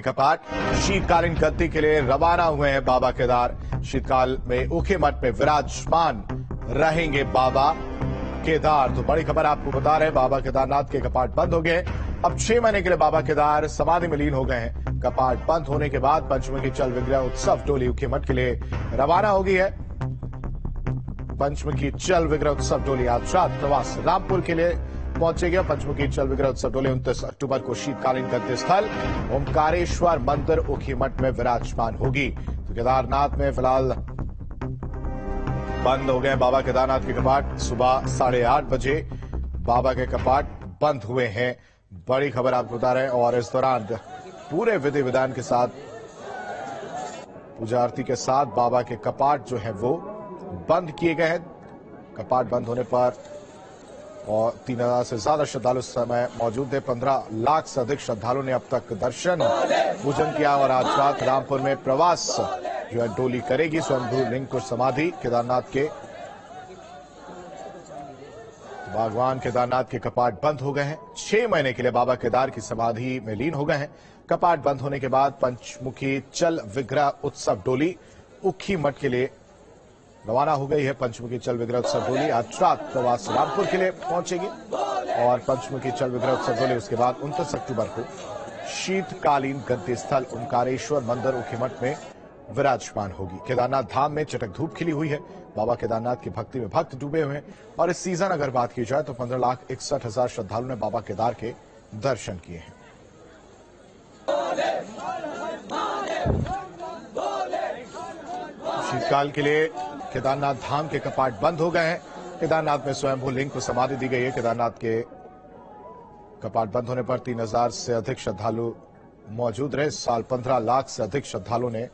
कपाट शीतकालीन गद्दी के लिए रवाना हुए हैं बाबा केदार। शीतकाल में ऊखे मठ में विराजमान रहेंगे बाबा केदार। तो बड़ी खबर आपको बता रहे हैं, बाबा केदारनाथ के कपाट बंद हो गए। अब 6 महीने के लिए बाबा केदार समाधि में लीन हो गए हैं। कपाट बंद होने के बाद पंचमुखी चल विग्रह उत्सव टोली ऊखे मठ के लिए रवाना हो गई है। पंचमुखी चल विग्रह उत्सव टोली आज रात प्रवास रामपुर के लिए पहुंचेगा। पंचमुखी चल विग्रह उत्सव टोली 29 अक्टूबर को शीतकालीन गद्दी स्थल ओमकारेश्वर मंदिर ऊखी मठ में विराजमान होगी। तो केदारनाथ में फिलहाल बंद हो गए बाबा केदारनाथ के कपाट। सुबह 8:30 बजे बाबा के कपाट बंद हुए हैं। बड़ी खबर आपको बता रहे हैं। और इस दौरान पूरे विधि विधान के साथ पूजा आरती के साथ बाबा के कपाट जो है वो बंद किए गए हैं। कपाट बंद होने पर और 3000 से ज्यादा श्रद्धालु इस समय मौजूद है। 15 लाख से अधिक श्रद्धालुओं ने अब तक दर्शन पूजन किया। और आज रात रामपुर में प्रवास जो है डोली करेगी स्वयंभू लिंग को समाधि केदारनाथ के। भगवान केदारनाथ के कपाट बंद हो गए हैं। 6 महीने के लिए बाबा केदार की समाधि में लीन हो गए हैं। कपाट बंद होने के बाद पंचमुखी चल विग्रह उत्सव डोली ऊखी मठ के लिए रवाना हो गई है। पंचमुखी चल विग्रह उत्सव डोली आज रात प्रवास रामपुर के लिए पहुंचेगी। और पंचमुखी चल विग्रह उत्सव डोली उसके बाद 29 अक्टूबर को शीतकालीन गद्दी स्थल ओमकारेश्वर मंदिर ऊखी मठ में विराजमान होगी। केदारनाथ धाम में चटक धूप खिली हुई है। बाबा केदारनाथ की भक्ति में भक्त डूबे हुए हैं। और इस सीजन अगर बात की जाए तो 15,61,000 श्रद्धालुओं ने बाबा केदार के दर्शन किए हैं। शीतकाल के लिए केदारनाथ धाम के कपाट बंद हो गए हैं। केदारनाथ में स्वयंभू लिंग को समाधि दी गई है। केदारनाथ के कपाट बंद होने पर 3000 से अधिक श्रद्धालु मौजूद रहे। इस साल 15 लाख से अधिक श्रद्धालुओं ने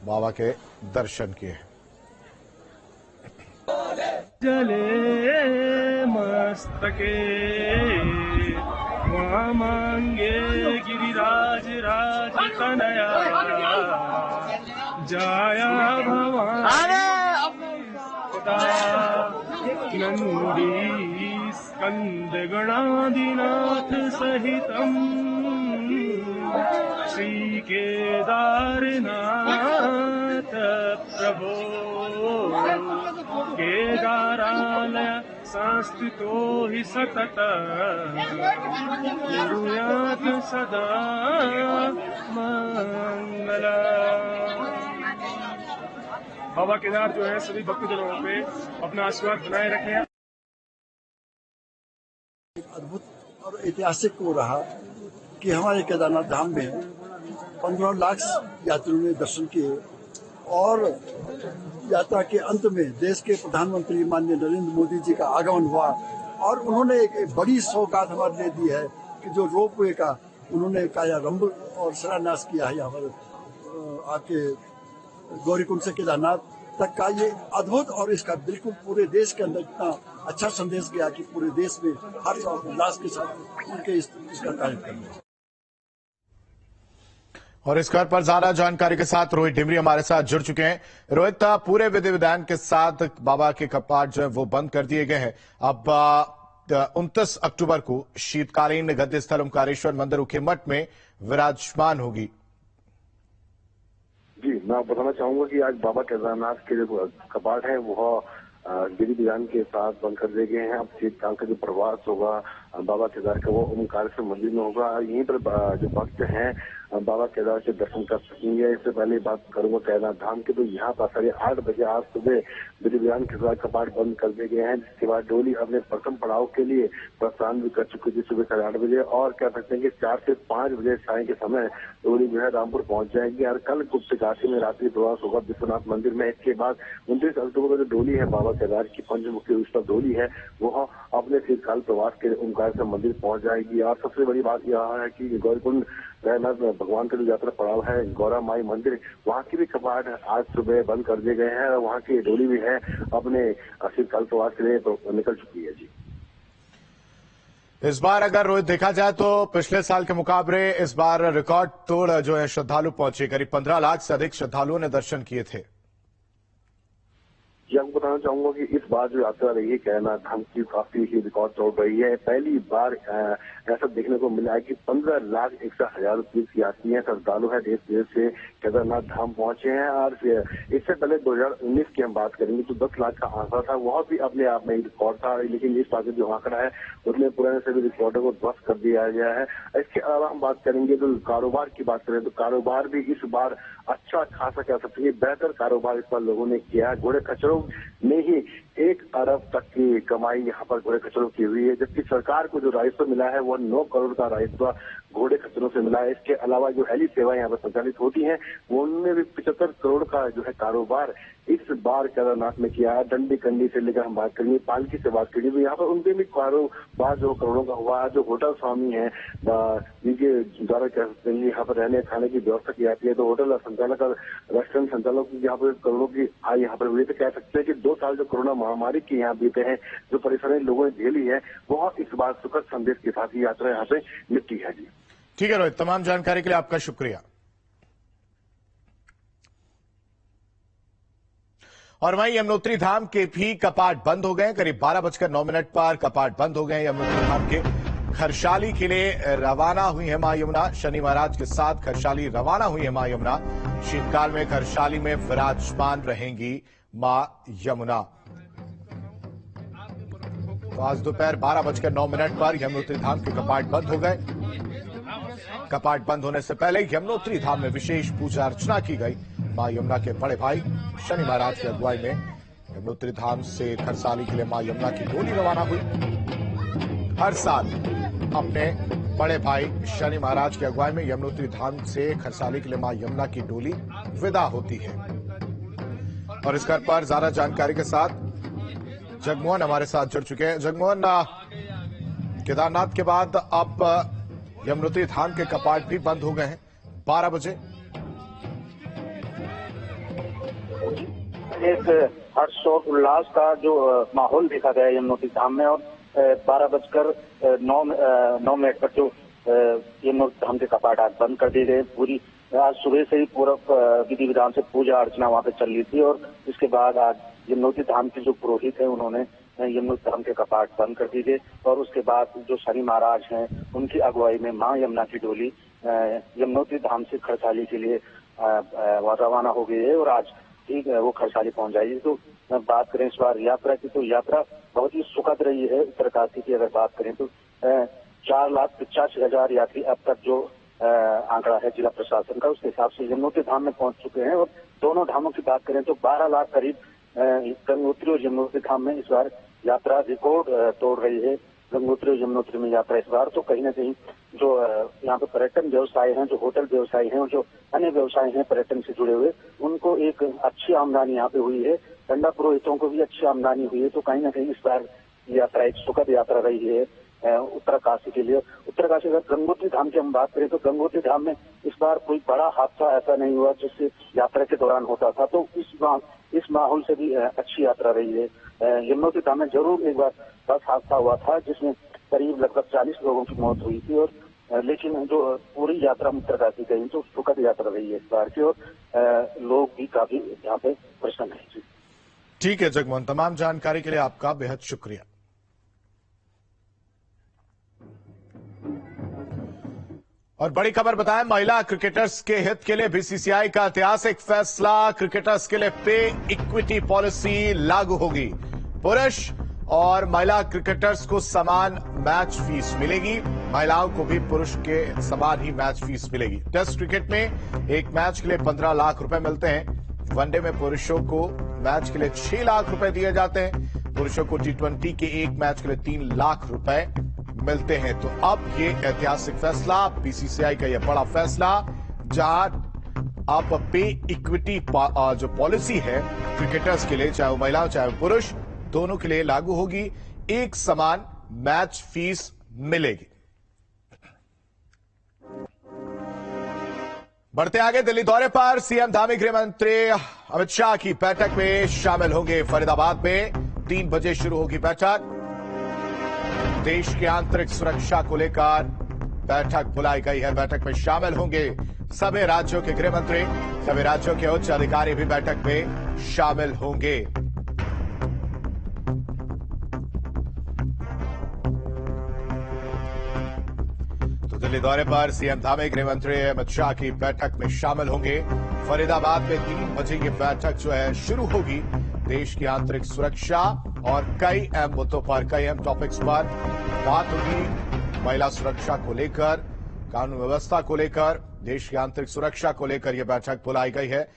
बाबा के दर्शन किए। जले मस्तके वामांगे गिरिराज राज तनया जाया भवानी नंदी स्कंद गणादिनाथ सहितम श्री केदारनाथ प्रभो केदारालय संस्थितो हि सतत कुर्यात् सदा मंगला। बाबा केदार जो है सभी भक्तजनों पे अपना आशीर्वाद बनाए रखें। अद्भुत और ऐतिहासिक हो रहा कि हमारे केदारनाथ धाम में 15 लाख यात्रियों ने दर्शन किए। और यात्रा के अंत में देश के प्रधानमंत्री माननीय नरेंद्र मोदी जी का आगमन हुआ। और उन्होंने एक बड़ी सौगात हमारे लिए दी है कि जो रोपवे का उन्होंने कायारंभ और शिलान्यास किया है यहाँ पर आके गौरीकुंड से केदारनाथ तक का, ये अद्भुत और इसका बिल्कुल पूरे देश के अंदर इतना अच्छा संदेश गया कि पूरे देश में हर उल्लास के साथ उनके इसका कार्यक्रम है। और इस खबर पर ज्यादा जानकारी के साथ रोहित डिमरी हमारे साथ जुड़ चुके हैं। रोहित, पूरे विधि विधान के साथ बाबा के कपाट जो है वो बंद कर दिए गए हैं। अब 29 अक्टूबर को शीतकालीन गद्दी स्थल ओमकारेश्वर मंदिर ऊखी मठ में विराजमान होगी। जी, मैं बताना चाहूंगा कि आज बाबा केदारनाथ के जो कपाट है वह विधि विधान के साथ बंद कर दिए गए हैं। अब शीतकाल का जो प्रवास होगा बाबा केदार का वो ओमकारेश्वर मंदिर में होगा। यहीं पर जो भक्त हैं बाबा केदार के दर्शन कर सकेंगे। इससे पहले बात करूंगा केदारनाथ धाम की, तो यहाँ पर 8:30 बजे आज सुबह विधि विधान के साथ कपाट बंद कर दिए गए हैं। जिसके बाद डोली अपने प्रथम पड़ाव के लिए प्रस्थान भी कर चुकी थी सुबह 8:30 बजे। और कह सकते हैं कि 4 से 5 बजे साय के समय डोली जो है रामपुर पहुंच जाएगी। और कल गुप्त काशी में रात्रि प्रवास होगा विश्वनाथ मंदिर में। इसके बाद 29 अक्टूबर को जो डोली है बाबा केदार की पंचमुखी उत्सव डोली है वह अपने शीतकाल प्रवास के लिए ओमकारेश्वर मंदिर पहुंच जाएगी। और सबसे बड़ी बात यह है कि गौरीकुंड भगवान का जो यात्रा पड़ाव है गौरा माई मंदिर, वहाँ की भी कपाट आज सुबह बंद कर दिए गए हैं। और वहाँ की डोली भी है अपने शीतकाल प्रवास के लिए तो निकल चुकी है। जी, इस बार अगर रोहित देखा जाए तो पिछले साल के मुकाबले इस बार रिकॉर्ड तोड़ जो है श्रद्धालु पहुंचे। करीब 15 लाख से अधिक श्रद्धालुओं ने दर्शन किए थे। ये आपको बताना चाहूंगा कि इस बार जो यात्रा रही है केदारनाथ धाम की काफी ही रिकॉर्ड तोड़ रही है। पहली बार ऐसा देखने को मिला है कि 15,61,000 तीर्थ यात्री हैं, श्रद्धालु है देश विदेश से केदारनाथ धाम पहुंचे हैं। और इससे पहले 2019 की हम बात करेंगे तो 10 लाख का आंकड़ा था, वह भी अपने आप में रिकॉर्ड था। लेकिन इस बार जो आंकड़ा है उसमें पुराने सभी रिकॉर्डों को ध्वस्त कर दिया गया है। इसके अलावा हम बात करेंगे तो कारोबार की बात करें तो कारोबार भी इस बार अच्छा खासा कह सकते हैं, बेहतर कारोबार इस बार लोगों ने किया है। घोड़े खच्चरों में ही 1 अरब तक की कमाई यहाँ पर घोड़े खच्चरों की हुई है, जबकि सरकार को जो राजस्व मिला है वह 9 करोड़ का राजस्व घोड़े खच्चरों से मिला है। इसके अलावा जो हेली सेवाएं यहाँ पर संचालित होती हैं वो उनमें भी 75 करोड़ का जो है कारोबार इस बार केदारनाथ में किया है। डंडी कंडी से लेकर हम बात करेंगे पालकी से बात करेंगे तो यहाँ पर उनके भी कारोबार जो करोड़ों का हुआ है। जो होटल स्वामी है जिनके द्वारा कह सकते हैं यहाँ पर रहने खाने की व्यवस्था की जाती है, तो होटल संचालक और रेस्टोरेंट संचालक की यहाँ पर करोड़ों की आय यहाँ पर हुई। तो कह सकते हैं कि 2 साल जो कोरोना महामारी के यहाँ बीते हैं, जो परेशानी लोगों ने झेली है, वह इस बार सुखद संदेश के साथ ही यात्रा यहाँ पे निपटी है। जी ठीक है रोहित, तमाम जानकारी के लिए आपका शुक्रिया। और वहीं यमुनोत्री धाम के भी कपाट बंद हो गए। करीब 12:09 पर कपाट बंद हो गए। यमुनोत्री धाम के खरसाली के लिए रवाना हुई है मां यमुना। शनि महाराज के साथ खरसाली रवाना हुई है मां यमुना। शीतकाल में खरसाली में विराजमान रहेंगी मां यमुना। तो आज दोपहर 12:09 पर यमुनोत्री धाम के कपाट बंद हो गए। कपाट बंद होने से पहले यमुनोत्री धाम में विशेष पूजा अर्चना की गई। मां यमुना के बड़े भाई शनि महाराज की अगुवाई में यमुनोत्री धाम से खरसाली के लिए मां यमुना की डोली रवाना हुई। हर साल अपने बड़े भाई शनि महाराज की अगुवाई में यमुनोत्री धाम से खरसाली के लिए मां यमुना की डोली विदा होती है। और इस घर पर ज्यादा जानकारी के साथ जगमोहन हमारे साथ जुड़ चुके हैं। जगमोहन, केदारनाथ के बाद अब यमुनोत्री धाम के कपाट भी बंद हो गए हैं 12 बजे। एक हर्ष और उल्लास का जो माहौल देखा गया यमुनोत्री धाम में, और 12:09 पर जो यमुनोत्री धाम के कपाट आज बंद कर दिए गए। पूरी आज सुबह से ही पूरा विधि विधान से पूजा अर्चना वहां पे चल रही थी, और इसके बाद आज यमुनोत्री धाम के जो पुरोहित है उन्होंने यमुनोत्री धाम के कपाट बंद कर दिए गए। और उसके बाद जो शनि महाराज हैं उनकी अगुवाई में मां यमुना की डोली यमुनोत्री धाम से खरसाली के लिए रवाना हो गई है, और आज ठीक है वो खरसाली पहुंच जाएगी। तो बात करें इस बार यात्रा की, तो यात्रा बहुत ही सुखद रही है। उत्तरकाशी की अगर बात करें तो 4,85,000 यात्री अब तक जो आंकड़ा है जिला प्रशासन का, उसके हिसाब से यमुनोत्री धाम में पहुंच चुके हैं। और दोनों धामों की बात करें तो 12 लाख करीब गंगोत्री और यमुनोत्री धाम में इस बार यात्रा रिकॉर्ड तोड़ रही है। गंगोत्री और यमुनोत्री में यात्रा इस बार तो कहीं ना कहीं जो यहाँ पे पर्यटन व्यवसाय हैं, जो होटल व्यवसाय हैं और जो अन्य व्यवसाय हैं पर्यटन से जुड़े हुए, उनको एक अच्छी आमदनी यहाँ पे हुई है। पंडा पुरोहितों को भी अच्छी आमदनी हुई है। तो कहीं ना कहीं इस बार यात्रा एक सुखद यात्रा रही है उत्तरकाशी के लिए। उत्तरकाशी अगर गंगोत्री धाम की हम बात करें तो गंगोत्री धाम में इस बार कोई बड़ा हादसा ऐसा नहीं हुआ जिससे यात्रा के दौरान होता था। तो इस माहौल से भी अच्छी यात्रा रही है। यमुनोत्री धाम में जरूर एक बार बस हादसा हुआ था जिसमें करीब लगभग 40 लोगों की मौत हुई थी, और लेकिन जो पूरी यात्रा उत्तरकाशी गई तो सुखद यात्रा रही है इस बार की, और लोग भी काफी यहाँ पे प्रसन्न है। ठीक है जगमोहन, तमाम जानकारी के लिए आपका बेहद शुक्रिया। और बड़ी खबर बताएं, महिला क्रिकेटर्स के हित के लिए बीसीसीआई का ऐतिहासिक फैसला। क्रिकेटर्स के लिए पे इक्विटी पॉलिसी लागू होगी। पुरुष और महिला क्रिकेटर्स को समान मैच फीस मिलेगी। महिलाओं को भी पुरुष के समान ही मैच फीस मिलेगी। टेस्ट क्रिकेट में एक मैच के लिए 15 लाख रुपए मिलते हैं। वनडे में पुरुषों को मैच के लिए 6 लाख रुपए दिए जाते हैं। पुरुषों को T20 के एक मैच के लिए 3 लाख रुपए मिलते हैं। तो अब ये ऐतिहासिक फैसला, बीसीसीआई का यह बड़ा फैसला, जहां अब पे इक्विटी जो पॉलिसी है क्रिकेटर्स के लिए, चाहे वो महिला चाहे वो पुरुष, दोनों के लिए लागू होगी। एक समान मैच फीस मिलेगी। बढ़ते आगे, दिल्ली दौरे पर सीएम धामी गृह मंत्री अमित शाह की बैठक में शामिल होंगे। फरीदाबाद में 3 बजे शुरू होगी बैठक। देश की आंतरिक सुरक्षा को लेकर बैठक बुलाई गई है। बैठक में शामिल होंगे सभी राज्यों के गृह मंत्री, सभी राज्यों के उच्च अधिकारी भी बैठक में शामिल होंगे। तो दिल्ली दौरे पर सीएम धामी गृह मंत्री अमित शाह की बैठक में शामिल होंगे। फरीदाबाद में 3 बजे ये बैठक जो है शुरू होगी। देश की आंतरिक सुरक्षा और कई अहम मुद्दों पर, कई अहम टॉपिक्स पर बात होगी। महिला सुरक्षा को लेकर, कानून व्यवस्था को लेकर, देश की आंतरिक सुरक्षा को लेकर यह बैठक बुलाई गई है,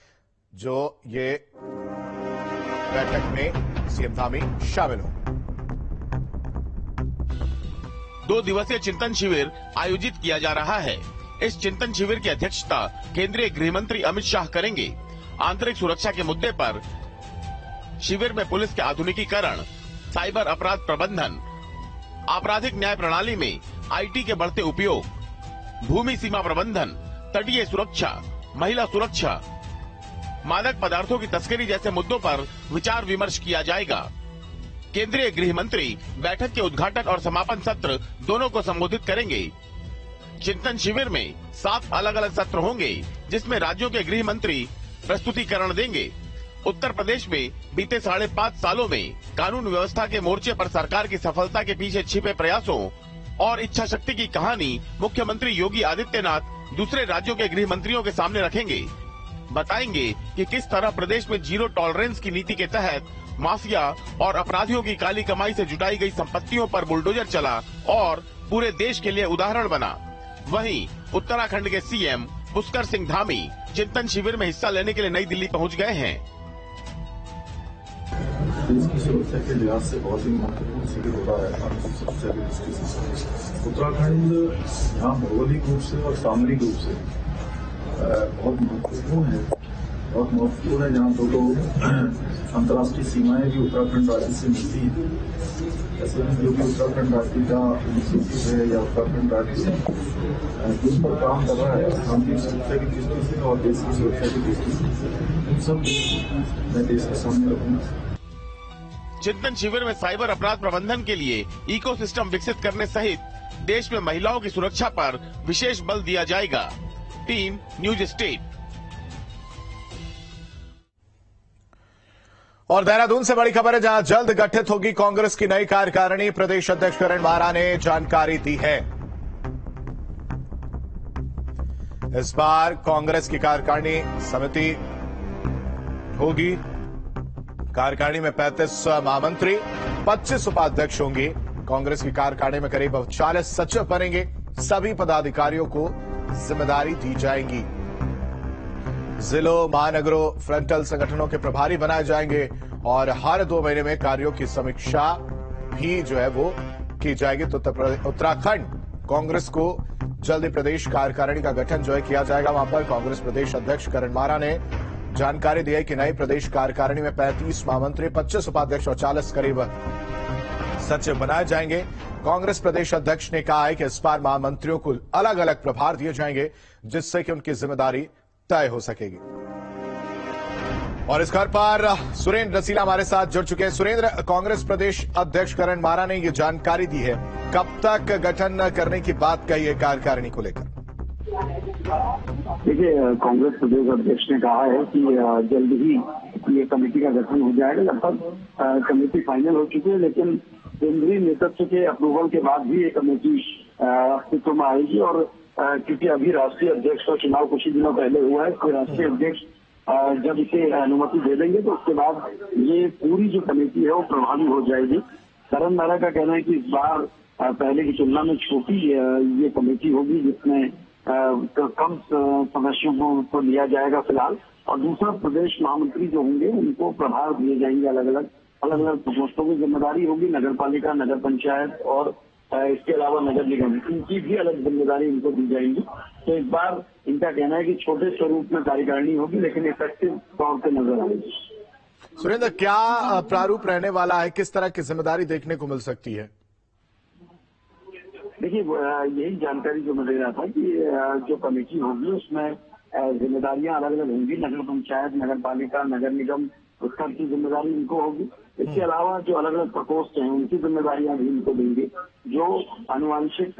जो ये बैठक में सीएम धामी शामिल होंगे। 2 दिवसीय चिंतन शिविर आयोजित किया जा रहा है। इस चिंतन शिविर की अध्यक्षता केंद्रीय गृह मंत्री अमित शाह करेंगे। आंतरिक सुरक्षा के मुद्दे पर शिविर में पुलिस के आधुनिकीकरण, साइबर अपराध प्रबंधन, आपराधिक न्याय प्रणाली में आईटी के बढ़ते उपयोग, भूमि सीमा प्रबंधन, तटीय सुरक्षा, महिला सुरक्षा, मादक पदार्थों की तस्करी जैसे मुद्दों पर विचार विमर्श किया जाएगा। केंद्रीय गृह मंत्री बैठक के उद्घाटन और समापन सत्र दोनों को संबोधित करेंगे। चिंतन शिविर में 7 अलग अलग सत्र होंगे, जिसमें राज्यों के गृह मंत्री प्रस्तुतिकरण देंगे। उत्तर प्रदेश में बीते 5.5 सालों में कानून व्यवस्था के मोर्चे पर सरकार की सफलता के पीछे छिपे प्रयासों और इच्छा शक्ति की कहानी मुख्यमंत्री योगी आदित्यनाथ दूसरे राज्यों के गृह मंत्रियों के सामने रखेंगे। बताएंगे कि किस तरह प्रदेश में जीरो टॉलरेंस की नीति के तहत माफिया और अपराधियों की काली कमाई से जुटाई गई संपत्तियों पर बुलडोजर चला और पूरे देश के लिए उदाहरण बना। वहीं उत्तराखंड के सीएम पुष्कर सिंह धामी चिंतन शिविर में हिस्सा लेने के लिए नई दिल्ली पहुंच गए हैं। देश की सुरक्षा के लिहाज से बहुत ही महत्वपूर्ण शिविर हो रहा है सुरक्षा की दृष्टि से। उत्तराखंड यहाँ भौगोलिक रूप से और सामरिक रूप से बहुत महत्वपूर्ण है, बहुत महत्वपूर्ण है, जहाँ दो अंतर्राष्ट्रीय सीमाएं भी उत्तराखंड राज्य से मिलती है। ऐसे में जो भी उत्तराखंड राज्य का इनिशिएटिव है या उत्तराखंड राज्य जिस पर काम कर रहा है आंतरिक सुरक्षा की दृष्टि से और देश की सुरक्षा की दृष्टि से, इन सब मैं देश के सामने रखूंगा। चिंतन शिविर में साइबर अपराध प्रबंधन के लिए इकोसिस्टम विकसित करने सहित देश में महिलाओं की सुरक्षा पर विशेष बल दिया जाएगा। Team news state. और देहरादून से बड़ी खबर है, जहां जल्द गठित होगी कांग्रेस की नई कार्यकारिणी। प्रदेश अध्यक्ष करण मारा ने जानकारी दी है। इस बार कांग्रेस की कार्यकारिणी समिति होगी। कार्यकारिणी में 35 महामंत्री, 25 उपाध्यक्ष होंगे। कांग्रेस की कार्यकारिणी में करीब 40 सचिव बनेंगे। सभी पदाधिकारियों को जिम्मेदारी दी जाएगी। जिलों, महानगरों, फ्रंटल संगठनों के प्रभारी बनाए जाएंगे और हर 2 महीने में कार्यों की समीक्षा भी जो है वो की जाएगी। तो उत्तराखंड कांग्रेस को जल्दी प्रदेश कार्यकारिणी का गठन जो है किया जाएगा। वहां पर कांग्रेस प्रदेश अध्यक्ष करण मारा ने जानकारी दी है कि नई प्रदेश कार्यकारिणी में 35 महामंत्री, 25 उपाध्यक्ष और 40 करीब सचिव बनाए जाएंगे। कांग्रेस प्रदेश अध्यक्ष ने कहा है कि इस बार महामंत्रियों को अलग अलग प्रभार दिए जाएंगे, जिससे कि उनकी जिम्मेदारी तय हो सकेगी। और इस खबर पर सुरेंद्र रसीला हमारे साथ जुड़ चुके हैं। सुरेंद्र, कांग्रेस प्रदेश अध्यक्ष करण मारा ने यह जानकारी दी है, कब तक गठन करने की बात कही है कार्यकारिणी को लेकर? देखिए, कांग्रेस प्रदेश अध्यक्ष ने कहा है कि जल्द ही ये कमेटी का गठन हो जाएगा। लगभग कमेटी फाइनल हो चुकी है, लेकिन केंद्रीय नेतृत्व के अप्रूवल के बाद भी ये कमेटी अस्तित्व में आएगी। और क्योंकि अभी राष्ट्रीय अध्यक्ष का चुनाव कुछ ही दिनों पहले हुआ है, तो राष्ट्रीय अध्यक्ष जब इसे अनुमति दे देंगे तो उसके बाद ये पूरी जो कमेटी है वो प्रभावी हो जाएगी। करण मारा का कहना है कि इस बार पहले की तुलना में छोटी ये कमेटी होगी, जिसमें कम सदस्यों को लिया जाएगा फिलहाल। और दूसरा, प्रदेश महामंत्री जो होंगे उनको प्रभार दिए जाएंगे, अलग अलग प्रकोष्ठों की जिम्मेदारी होगी। नगर पालिका, नगर पंचायत और इसके अलावा नगर निगम, इनकी भी अलग जिम्मेदारी इनको दी जाएंगी। तो इस बार इनका कहना है कि छोटे स्वरूप में कार्यकारिणी होगी, लेकिन इफेक्टिव तौर पर नजर आएगी। सुरेंद्र, क्या प्रारूप रहने वाला है, किस तरह की जिम्मेदारी देखने को मिल सकती है? देखिए, यही जानकारी जो मैं दे रहा था कि जो कमेटी होगी उसमें जिम्मेदारियां अलग अलग होंगी। नगर पंचायत, नगर पालिका, नगर निगम, उसका की जिम्मेदारी इनको होगी। इसके अलावा जो अलग अलग प्रकोष्ठ हैं उनकी जिम्मेदारियां भी इनको देंगे। जो आनुवांशिक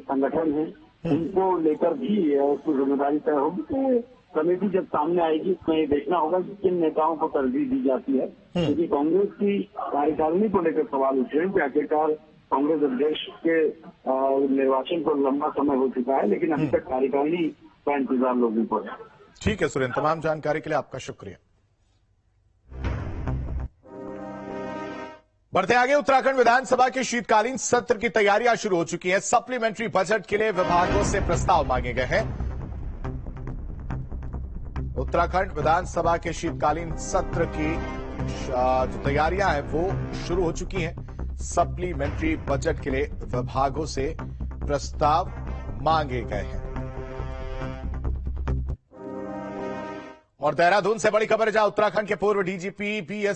संगठन है उनको लेकर भी उसकी जिम्मेदारी तय होगी। तो कमेटी जब सामने आएगी उसमें ये देखना होगा कि किन नेताओं को तरजीह दी जाती है, क्योंकि कांग्रेस की कार्यकारिणी को लेकर सवाल उठ रहे हैं कि आखिरकार कांग्रेस अध्यक्ष के निर्वाचन पर लंबा समय हो चुका है, लेकिन अभी तक कार्यकारिणी का इंतजार लोगों को है। ठीक है सुरेंद्र, तमाम जानकारी के लिए आपका शुक्रिया। बढ़ते आगे, उत्तराखंड विधानसभा के शीतकालीन सत्र की तैयारियां शुरू हो चुकी हैं। सप्लीमेंट्री बजट के लिए विभागों से प्रस्ताव मांगे गए हैं। उत्तराखंड विधानसभा के शीतकालीन सत्र की जो तैयारियां हैं वो शुरू हो चुकी हैं। सप्लीमेंट्री बजट के लिए विभागों से प्रस्ताव मांगे गए हैं। और देहरादून से बड़ी खबर है, जहां उत्तराखंड के पूर्व डीजीपी BS